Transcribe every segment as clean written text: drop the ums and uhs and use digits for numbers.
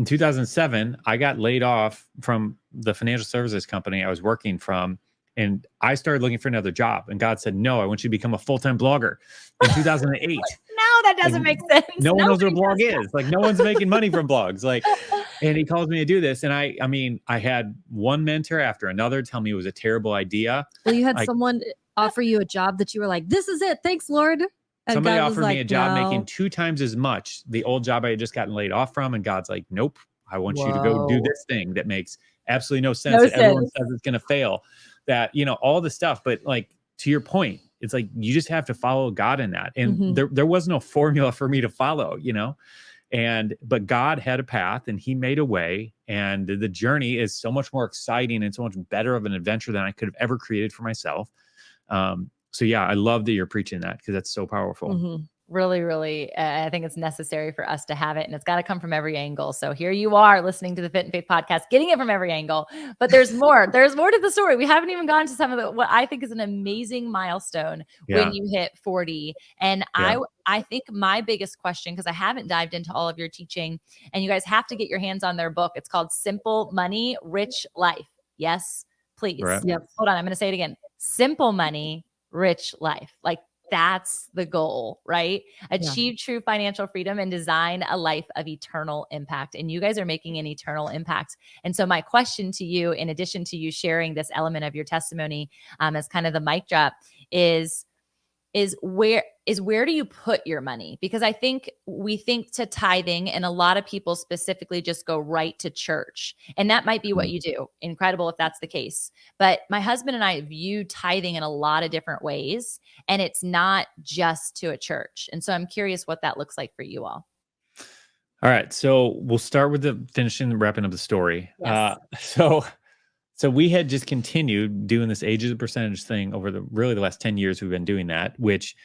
In 2007, I got laid off from the financial services company I was working from, and I started looking for another job. And God said, "No, I want you to become a full-time blogger." In 2008, No, that like, doesn't make sense. no one knows what a blog Nobody is. Like, no one's making money from blogs. Like, and he calls me to do this, and I mean, I had one mentor after another tell me it was a terrible idea. Well, you had Like, someone offer you a job that you were like, "This is it. Thanks, Lord." And somebody God was offered me like, a job making "No." 2 times as much, the old job I had just gotten laid off from, and God's like, "Nope, I want you to go do Whoa. this thing that makes absolutely no sense, No that everyone sense. says it's going to fail." That, you know, all the stuff. But like, to your point, it's like you just have to follow God in that. And Mhm. there was no formula for me to follow, you know. But God had a path, and he made a way, and the journey is so much more exciting and so much better of an adventure than I could have ever created for myself. So yeah, I love that you're preaching that, because that's so powerful. Mhm. Really, really, I think it's necessary for us to have it, and it's got to come from every angle. So here you are listening to the Fit and Faith podcast, getting it from every angle, but there's more. There's more to the story. We haven't even gone to some of the, what I think is an amazing milestone Yeah. when you hit 40. And Yeah. I think my biggest question, because I haven't dived into all of your teaching, and you guys have to get your hands on their book. It's called Simple Money, Rich Life. Yes, please. Right. Yep. Hold on. I'm going to say it again. Simple money, rich life. Like, that's the goal, right? Achieve true financial freedom and design a life of eternal impact. And you guys are making an eternal impact. And so my question to you, in addition to you sharing this element of your testimony as kind of the mic drop, is where do you put your money? Because I think we think to tithing, and a lot of people specifically just go right to church. And that might be what you do. Incredible if that's the case. But my husband and I view tithing in a lot of different ways, and it's not just to a church. And so I'm curious what that looks like for you all. All right. So we'll start with the finishing and wrapping up the story. Yes. So we had just continued doing this ages of percentage thing over the last 10 years. We've been doing that, which,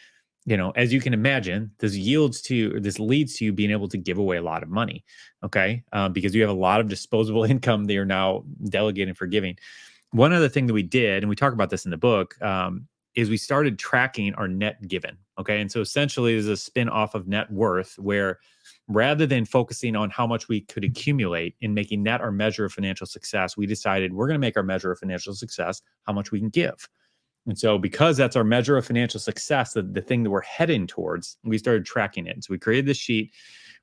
you know, as you can imagine, this leads to you being able to give away a lot of money. Okay. Because you have a lot of disposable income that you're now delegating for giving. One other thing that we did, and we talk about this in the book, is we started tracking our net given. Okay. And so essentially there's a spin off of net worth, where rather than focusing on how much we could accumulate and making that our measure of financial success, we decided we're going to make our measure of financial success how much we can give. And so because that's our measure of financial success, the thing that we're heading towards, we started tracking it. So we created this sheet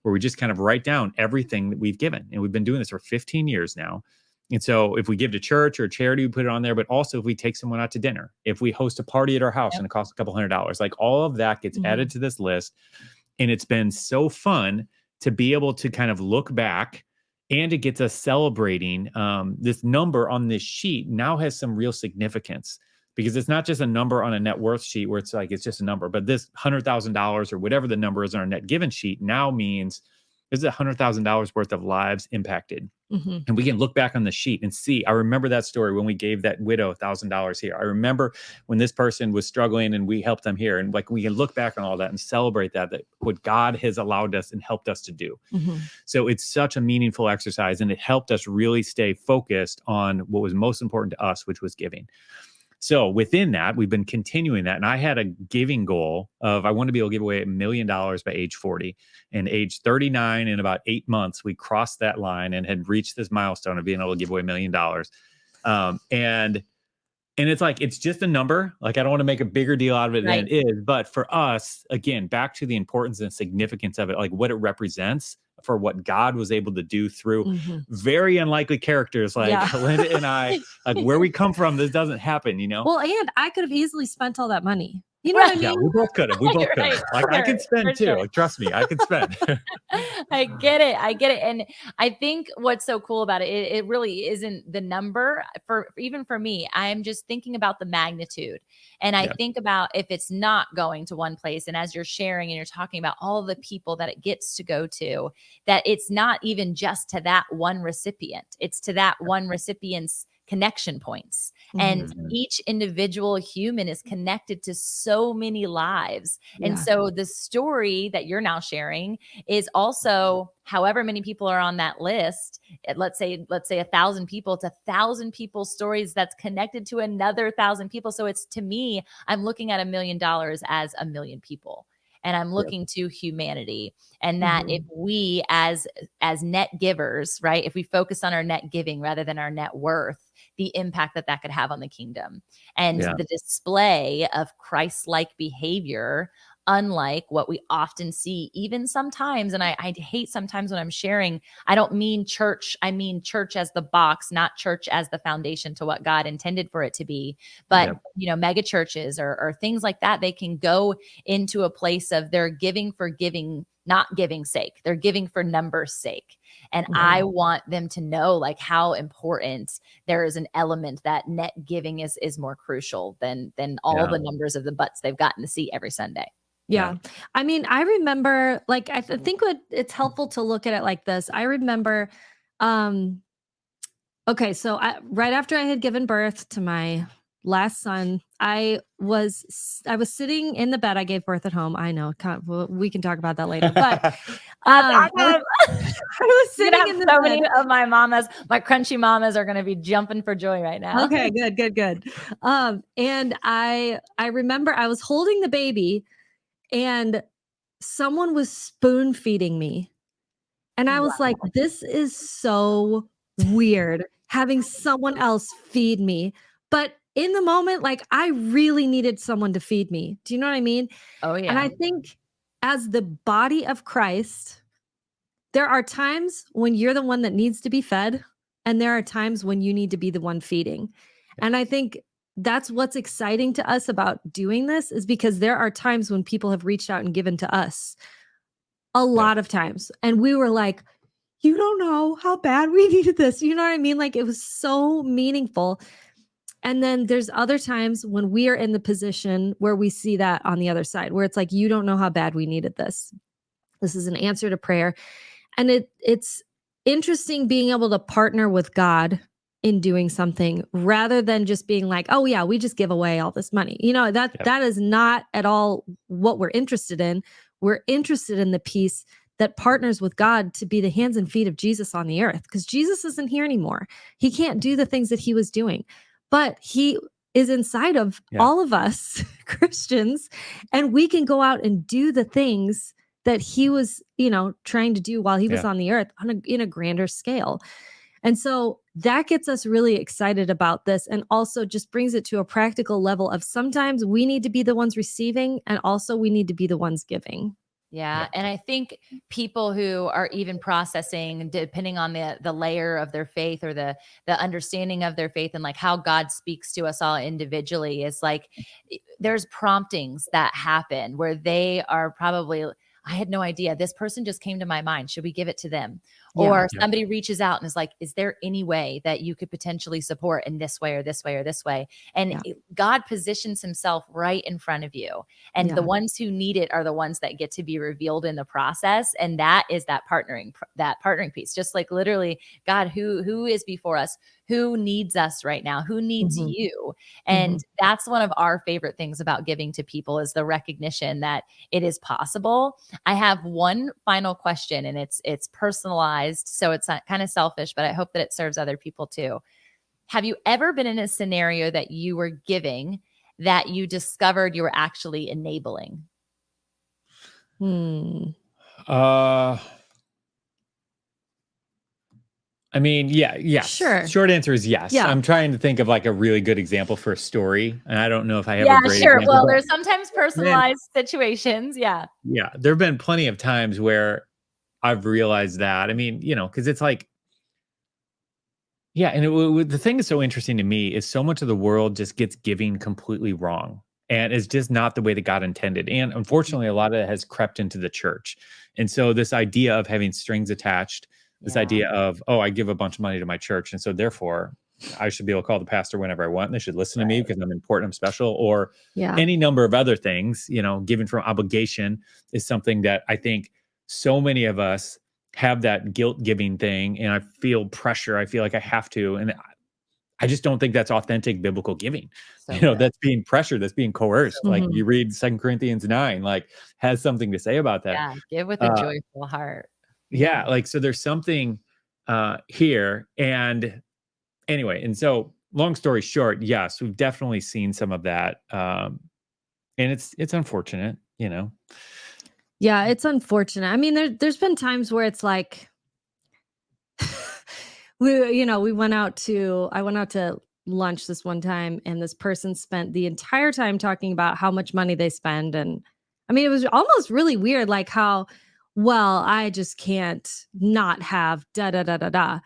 where we just kind of write down everything that we've given. And we've been doing this for 15 years now. And so if we give to church or charity, we put it on there. But also if we take someone out to dinner, if we host a party at our house and it costs a couple $100, like all of that gets added to this list. And it's been so fun to be able to kind of look back, and it gets us celebrating. This number on this sheet now has some real significance, because it's not just a number on a net worth sheet where it's like, it's just a number, but this $100,000 or whatever the number is on our net given sheet now means there's $100,000 worth of lives impacted. And we can look back on the sheet and see, I remember that story when we gave that widow $1,000 here. I remember when this person was struggling and we helped them here. And like, we can look back on all that and celebrate that what God has allowed us and helped us to do. So it's such a meaningful exercise, and it helped us really stay focused on what was most important to us, which was giving. So within that, we've been continuing that. And I had a giving goal of, I want to be able to give away $1 million by age 40. And age 39, in about 8 months, we crossed that line and had reached this milestone of being able to give away $1 million. And it's like, it's just a number. Like, I don't want to make a bigger deal out of it than it is. But for us, again, back to the importance and significance of it, like what it represents for what God was able to do through very unlikely characters like Linda and I, like where we come from, this doesn't happen, you know? Well, and I could have easily spent all that money. You know what I mean? Yeah, we both could have. Like, I could spend too. Sure. Like, trust me, I could spend. I get it. And I think what's so cool about it, it really isn't the number even for me. I'm just thinking about the magnitude. And I think about if it's not going to one place, and as you're sharing and you're talking about all the people that it gets to go to, that it's not even just to that one recipient. It's to that one recipient's connection points. And each individual human is connected to so many lives. And so the story that you're now sharing is also however many people are on that list. Let's say 1,000 people, it's 1,000 people's stories that's connected to another 1,000 people. So it's, to me, I'm looking at $1 million as 1 million people. and I'm looking to humanity. And that if we as net givers, right, if we focus on our net giving rather than our net worth, the impact that could have on the kingdom and the display of Christ-like behavior, unlike what we often see, even sometimes. And I hate sometimes when I'm sharing, I don't mean church. I mean church as the box, not church as the foundation to what God intended for it to be. But, mega churches or things like that, they can go into a place of they're giving for giving, not giving sake. They're giving for numbers sake. And I want them to know like how important there is an element that net giving is more crucial than all the numbers of the butts they've gotten to see every Sunday. Yeah. I mean, I remember like, I think it's helpful to look at it like this. I remember, okay. So right after I had given birth to my last son, I was sitting in the bed. I gave birth at home. I know we can talk about that later, but, I was sitting in the bed. Many of my crunchy mamas are going to be jumping for joy right now. Okay, good. And I remember I was holding the baby, and someone was spoon feeding me. And I was like, this is so weird having someone else feed me. But in the moment, like I really needed someone to feed me. Do you know what I mean? Oh, yeah. And I think as the body of Christ, there are times when you're the one that needs to be fed, and there are times when you need to be the one feeding. And I think that's what's exciting to us about doing this, is because there are times when people have reached out and given to us a lot of times. And we were like, you don't know how bad we needed this. You know what I mean? Like it was so meaningful. And then there's other times when we are in the position where we see that on the other side, where it's like, you don't know how bad we needed this. This is an answer to prayer. And it's interesting being able to partner with God in doing something rather than just being like, oh yeah, we just give away all this money. That is not at all what we're interested in. We're interested in the piece that partners with God to be the hands and feet of Jesus on the earth, because Jesus isn't here anymore. He can't do the things that he was doing, but he is inside of all of us Christians, and we can go out and do the things that he was, trying to do while he was on the earth in a grander scale. And so that gets us really excited about this, and also just brings it to a practical level of sometimes we need to be the ones receiving, and also we need to be the ones giving. Yeah. And I think people who are even processing, depending on the layer of their faith or the understanding of their faith and like how God speaks to us all individually, is like there's promptings that happen where they are probably, I had no idea. This person just came to my mind. Should we give it to them? Or somebody reaches out and is like, is there any way that you could potentially support in this way or this way or this way? And God positions himself right in front of you. And the ones who need it are the ones that get to be revealed in the process. And that is that partnering piece. Just like literally, God, who is before us? Who needs us right now? Who needs you? And that's one of our favorite things about giving to people, is the recognition that it is possible. I have one final question, and it's personalized. So it's not kind of selfish, but I hope that it serves other people too. Have you ever been in a scenario that you were giving that you discovered you were actually enabling? I mean, yes. Sure. Short answer is yes. Yeah. I'm trying to think of like a really good example for a story, and I don't know if I have a great example. Well, there's sometimes personalized situations. Yeah. Yeah. There have been plenty of times where I've realized that. I mean, because it's like, and the thing that's so interesting to me is so much of the world just gets giving completely wrong, and it's just not the way that God intended. And unfortunately, a lot of it has crept into the church. And so this idea of having strings attached, this idea of, oh, I give a bunch of money to my church, and so therefore I should be able to call the pastor whenever I want, and they should listen to me because I'm important, I'm special, or any number of other things. Giving from obligation is something that I think so many of us have, that guilt giving thing, and I feel pressure. I feel like I have to, and I just don't think that's authentic biblical giving. That's being pressured, that's being coerced. Like you read 2 Corinthians 9, like has something to say about that. Yeah, give with a joyful heart. Like, so there's something here. And anyway, and so long story short, yes, we've definitely seen some of that. And it's unfortunate, Yeah, it's unfortunate. I mean, there's been times where it's like I went out to lunch this one time, and this person spent the entire time talking about how much money they spend. And I mean, it was almost really weird, like how, well, I just can't not have da da da da da.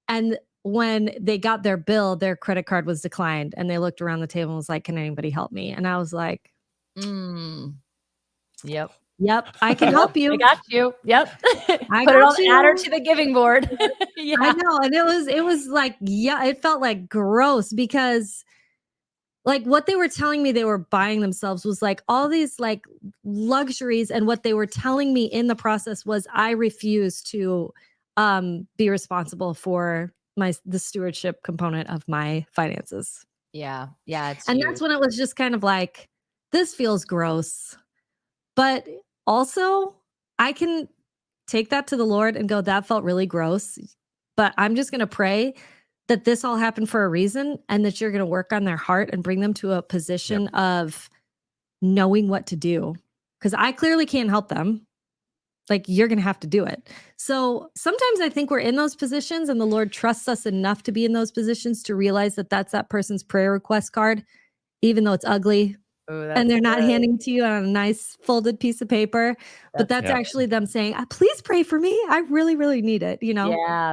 And when they got their bill, their credit card was declined, and they looked around the table and was like, "Can anybody help me?" And I was like, Mm. Yep. "Yep, I can help I you. got you. Yep. I Put it got on, add her you." to the giving board. Yeah. I know, and it was like, yeah, it felt like gross because like what they were telling me they were buying themselves was like all these like luxuries, and what they were telling me in the process was I refuse to be responsible for the stewardship component of my finances. Yeah. Yeah. It's And huge. that's when it was just kind of like, this feels gross. But also, I can take that to the Lord and go, that felt really gross. But I'm just going to pray that this all happened for a reason, and that you're going to work on their heart and bring them to a position of knowing what to do. Because I clearly can't help them. Like, you're going to have to do it. So sometimes I think we're in those positions, and the Lord trusts us enough to be in those positions to realize that that's that person's prayer request card, even though it's ugly. Ooh, that's And they're not good. handing it to you on a nice folded piece of paper, but that's Yeah. actually them saying, please pray for me. I really, really need it, you know? Yeah.